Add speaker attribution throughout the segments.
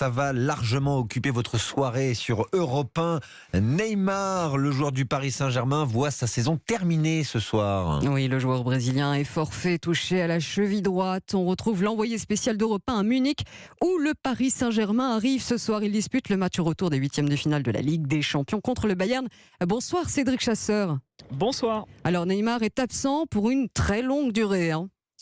Speaker 1: Ça va largement occuper votre soirée sur Europe 1. Neymar, le joueur du Paris Saint-Germain, voit sa saison terminée ce soir.
Speaker 2: Oui, le joueur brésilien est forfait, touché à la cheville droite. On retrouve l'envoyé spécial d'Europe 1 à Munich, où le Paris Saint-Germain arrive ce soir. Il dispute le match retour des huitièmes de finale de la Ligue des Champions contre le Bayern. Bonsoir Cédric Chasseur.
Speaker 3: Bonsoir.
Speaker 2: Alors Neymar est absent pour une très longue durée.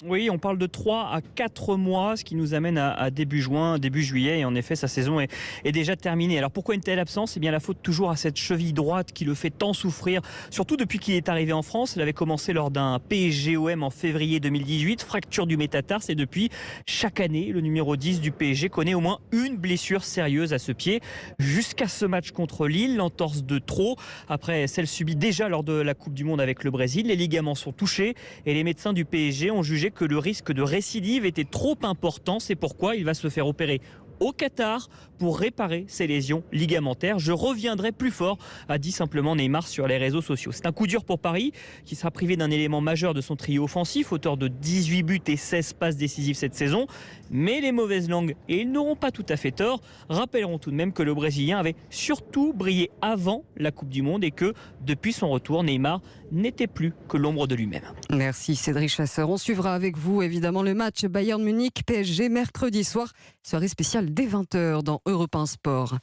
Speaker 3: Oui, on parle de 3 à 4 mois, ce qui nous amène à début juin, début juillet. Et en effet, sa saison est déjà terminée. Alors pourquoi une telle absence ? Eh bien, la faute toujours à cette cheville droite qui le fait tant souffrir. Surtout depuis qu'il est arrivé en France. Elle avait commencé lors d'un PSG-OM en février 2018, fracture du métatarse. Et depuis, chaque année, le numéro 10 du PSG connaît au moins une blessure sérieuse à ce pied. Jusqu'à ce match contre Lille, l'entorse de trop. Après celle subie déjà lors de la Coupe du Monde avec le Brésil, les ligaments sont touchés. Et les médecins du PSG ont jugé que le risque de récidive était trop important. C'est pourquoi il va se faire opérer au Qatar pour réparer ses lésions ligamentaires. Je reviendrai plus fort, a dit simplement Neymar sur les réseaux sociaux. C'est un coup dur pour Paris, qui sera privé d'un élément majeur de son trio offensif, auteur de 18 buts et 16 passes décisives cette saison. Mais les mauvaises langues, et ils n'auront pas tout à fait tort, rappelleront tout de même que le Brésilien avait surtout brillé avant la Coupe du Monde et que, depuis son retour, Neymar n'était plus que l'ombre de lui-même.
Speaker 2: Merci Cédric Chasseur. On suivra avec vous évidemment le match Bayern Munich-PSG mercredi soir, soirée spéciale dès 20h dans Europe 1 Sport.